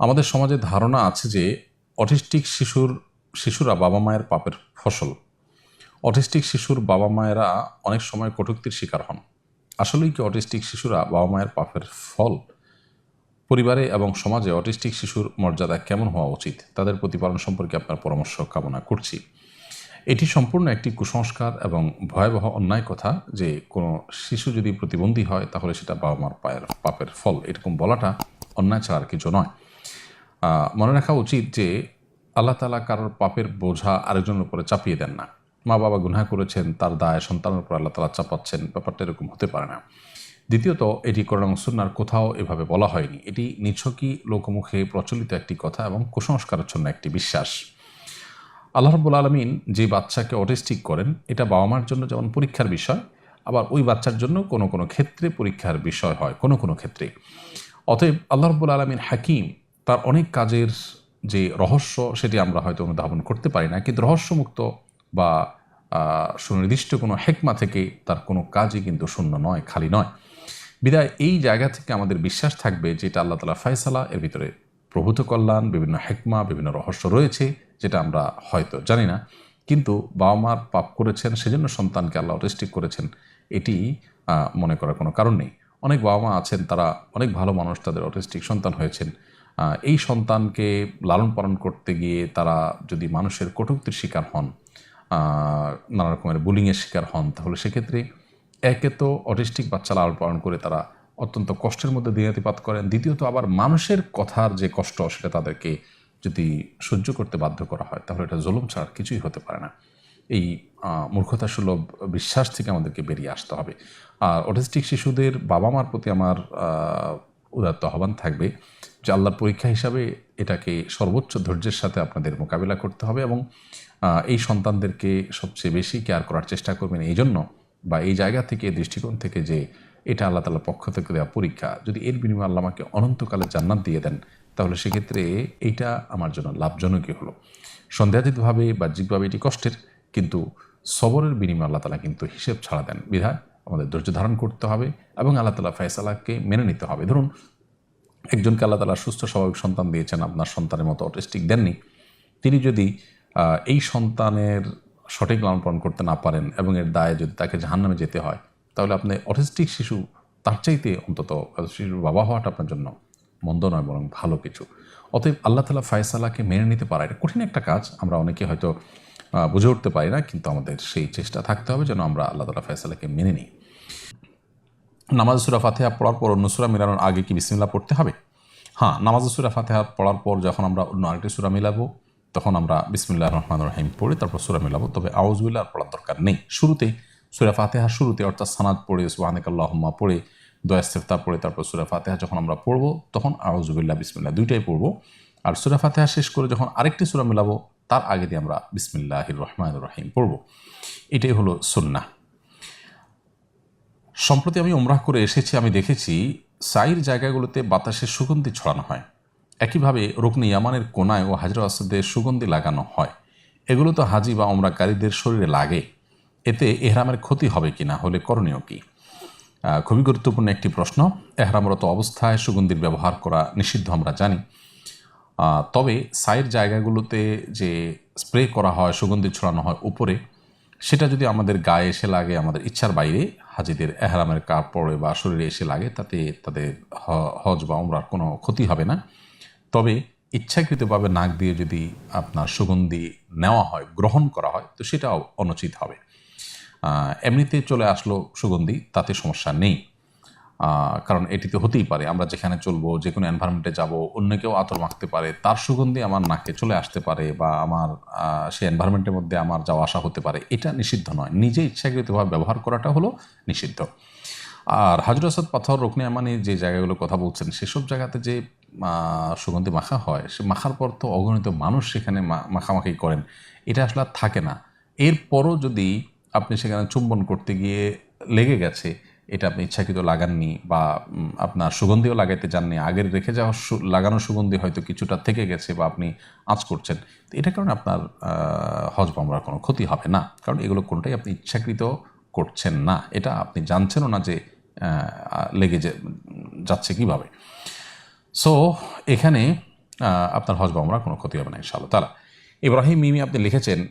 আমাদের সমাজে ধারণা আছে যে অটিস্টিক শিশুরা বাবা মায়ের পাপের ফসল। অটিস্টিক শিশুর বাবা মায়েরা অনেক সময় কটূক্তির শিকার হন। আসলেই কি অটিস্টিক শিশুরা বাবা মায়ের পাপের ফল? পরিবারে এবং সমাজে অটিস্টিক শিশুর মর্যাদা কেমন হওয়া উচিত, তাদের প্রতিপালন সম্পর্কে আপনার পরামর্শ কামনা করছি। এটি সম্পূর্ণ একটি কুসংস্কার এবং ভয়াবহ অন্যায় কথা যে কোনো শিশু যদি প্রতিবন্ধী হয় তাহলে সেটা বাবা মার পাপের ফল, এরকম বলাটা অন্যায় ছাড়া আর কিছু নয়। মনে রাখা উচিত যে আল্লাহ তাআলা কারোর পাপের বোঝা আরেকজনের উপরে চাপিয়ে দেন না। মা বাবা গুনাহ করেছেন, তার দায় সন্তানের উপর আল্লাহ তাআলা চাপাচ্ছেন, ব্যাপারটা এরকম হতে পারে না। দ্বিতীয়ত, এটি কোরআন এবং সুন্নাহর কোথাও এভাবে বলা হয়নি। এটি নিছকই লোকমুখে প্রচলিত একটি কথা এবং কুসংস্কারাচ্ছন্ন একটি বিশ্বাস। আল্লাহ রাব্বুল আলামিন যে বাচ্চাকে অটিস্টিক করেন, এটা বাবা মার জন্য যেমন পরীক্ষার বিষয়, আবার ওই বাচ্চার জন্য কোনো কোনো ক্ষেত্রে পরীক্ষার বিষয় হয় কোনো কোনো ক্ষেত্রে। অতএব আল্লাহ রাব্বুল আলামিন হাকিম, তার অনেক কাজের যে রহস্য সেটি আমরা হয়তো অনুধাবন করতে পারি না, কিন্তু রহস্যমুক্ত বা সুনির্দিষ্ট কোনো হেকমা থেকে তার কোনো কাজই কিন্তু শূন্য নয়, খালি নয়। বিদায় এই জায়গা থেকে আমাদের বিশ্বাস থাকবে যে এটা আল্লাহ তাআলা ফায়সালা, এর ভিতরে প্রভূত কল্যাণ, বিভিন্ন হেকমা, বিভিন্ন রহস্য রয়েছে যেটা আমরা হয়তো জানি না। কিন্তু বাবা মার পাপ করেছেন সেজন্য সন্তানকে আল্লাহ অটিস্টিক করেছেন, এটি মনে করার কোনো কারণ নেই। অনেক বাবা মা আছেন, তারা অনেক ভালো মানুষ, তাদের অটিস্টিক সন্তান হয়েছেন। এই সন্তানকে লালন পালন করতে গিয়ে তারা যদি মানুষের কটূক্তির শিকার হন, নানা রকমের বুলিংয়ের শিকার হন, তাহলে সেক্ষেত্রে একে তো অটিস্টিক বাচ্চা লালন পালন করে তারা অত্যন্ত কষ্টের মধ্যে দিনাতিপাত করেন, দ্বিতীয়ত আবার মানুষের কথার যে কষ্ট সেটা তাদেরকে যদি সহ্য করতে বাধ্য করা হয় তাহলে এটা জুলুম ছাড়া কিছুই হতে পারে না। এই মূর্খতা সুলভ বিশ্বাস থেকে আমাদেরকে বেরিয়ে আসতে হবে। আর অটিস্টিক শিশুদের বাবা মার প্রতি আমার উদাত্ত আহ্বান থাকবে যে আল্লাহর পরীক্ষা হিসাবে এটাকে সর্বোচ্চ ধৈর্যের সাথে আপনাদের মোকাবিলা করতে হবে এবং এই সন্তানদেরকে সবচেয়ে বেশি কেয়ার করার চেষ্টা করবেন এই জন্য, বা এই জায়গা থেকে, দৃষ্টিকোণ থেকে যে এটা আল্লাহ তাআলার পক্ষ থেকে দেওয়া পরীক্ষা, যদি এর বিনিময়ে আল্লাহ আমাকে অনন্তকালে জান্নাত দিয়ে দেন তাহলে সেক্ষেত্রে এইটা আমার জন্য লাভজনকই হলো। সন্দেহাতীতভাবে বাহ্যিকভাবে এটি কষ্টের, কিন্তু সবরের বিনিময়ে আল্লাহ তাআলা কিন্তু হিসেব ছাড়া দেন। বিধায় আমাদের ধৈর্য ধারণ করতে হবে এবং আল্লাহ তাআলা ফয়সালাকে মেনে নিতে হবে। ধরুন, একজনকে আল্লাহ তাআলা সুস্থ স্বাভাবিক সন্তান দিয়েছেন, আপনার সন্তানের মতো অটিস্টিক দেননি। তিনি যদি এই সন্তানের সঠিক লালন পালন করতে না পারেন এবং এর দায়ে যদি তাকে জাহান্নামে যেতে হয়, তাহলে আপনি অটিস্টিক শিশু তার চাইতে অন্তত শিশুর বাবা হওয়াটা আপনার জন্য মন্দ নয়, বরং ভালো কিছু। অতএব আল্লাহ তাআলা ফয়সালাকে মেনে নিতে পারা এটা কঠিন একটা কাজ, আমরা অনেকে হয়তো বুঝে উঠতে পারি না, কিন্তু আমাদের সেই চেষ্টা থাকতে হবে যেন আমরা আল্লাহ তাআলা ফয়সালাকে মেনে নিই। নামাজ সূরা ফাতিহা পড়ার পর অন্য সূরা মিলানোর আগে কি বিসমিল্লাহ পড়তে হবে? হ্যাঁ, নামাজে সূরা ফাতিহা পড়ার পর যখন আমরা অন্য আরেকটি সূরা মিলাবো তখন আমরা বিসমিল্লাহির রহমানির রহিম পড়ে তারপর সূরা মিলাবো। তবে আউযু বিল্লাহ আর পড়ার দরকার নেই। শুরুতেই সূরা ফাতিহার শুরুতে অর্থাৎ সানাদ পড়ে সুবহানাকাল্লাহুম্মা পড়ে দোয়া ইস্তিফতাহ পড়ে তারপর সূরা ফাতিহা যখন আমরা পড়বো তখন আউযু বিল্লাহ বিসমিল্লাহ দুইটাই পড়বো। আর সূরা ফাতিহা শেষ করে যখন আরেকটি সূরা মিলাবো তার আগে দিয়ে আমরা বিসমিল্লাহির রহমানির রহিম পড়বো। এটাই হলো সুন্নাহ। সম্প্রতি আমি উমরাহ করে এসেছি, আমি দেখেছি সাইর জায়গাগুলোতে বাতাসের সুগন্ধি ছড়ানো হয়। একইভাবে রুকনে ইয়ামানের কোনায় ও হাজর আসওয়াদের সুগন্ধি লাগানো হয়। এগুলো তো হাজি বা উমরাকারীদের শরীরে লাগে, এতে এহরামের ক্ষতি হবে কি না, হলে করণীয় কি? খুবই গুরুত্বপূর্ণ একটি প্রশ্ন। এহরামরত অবস্থায় সুগন্ধির ব্যবহার করা নিষিদ্ধ আমরা জানি, তবে সাইর জায়গাগুলোতে যে স্প্রে করা হয়, সুগন্ধি ছড়ানো হয় উপরে, সেটা যদি আমাদের গায়ে এসে লাগে আমাদের ইচ্ছার বাইরে, হাজিদের এহরামের কাপড়ে বা শরীরে এসে লাগে, তাতে তাদের হজ বা উমরার কোনো ক্ষতি হবে না। তবে ইচ্ছাকৃতভাবে নাক দিয়ে যদি আপনার সুগন্ধি নেওয়া হয়, গ্রহণ করা হয়, তো সেটাও অনুচিত হবে। এমনিতে চলে আসলো সুগন্ধি, তাতে সমস্যা নেই, কারণ এটিতে হতেই পারে আমরা যেখানে চলবো, যে কোনো এনভায়রনমেন্টে যাব, অন্য কেউ আতর মাখতে পারে, তার সুগন্ধি আমার নাকে চলে আসতে পারে বা আমার সেই এনভায়রনমেন্টের মধ্যে আমার যাওয়া আসা হতে পারে, এটা নিষিদ্ধ নয়। নিজে ইচ্ছাকৃতভাবে ব্যবহার করাটা হলো নিষিদ্ধ। আর হাজর আসওয়াদ পাথর, রুকনে ইয়ামানি যে জায়গাগুলোর কথা বলছেন, সেসব জায়গাতে যে সুগন্ধি মাখা হয়, সে মাখার পর তো অগণিত মানুষ সেখানে মাখামাখি করেন, এটা আসলে আর থাকে না। এরপরও যদি আপনি সেখানে চুম্বন করতে গিয়ে লেগে গেছে, এটা আপনি ইচ্ছাকৃত লাগাননি বা আপনার সুগন্ধিও লাগাইতে চাননি, আগের রেখে যাওয়া লাগানো সুগন্ধি হয়তো কিছুটা থেকে গেছে বা আপনি আঁচ করছেন, তো এটার কারণে আপনার হজ বা উমরার কোনো ক্ষতি হবে না, কারণ এগুলো কোনোটাই আপনি ইচ্ছাকৃত করছেন না, এটা আপনি জানছেনও না যে লেগে যাচ্ছে কিভাবে। সো এখানে আপনার হজ বা উমরা কোনো ক্ষতি হবে না ইনশাআল্লাহ তাআলা। ইব্রাহিম মিমি আপনি লিখেছেন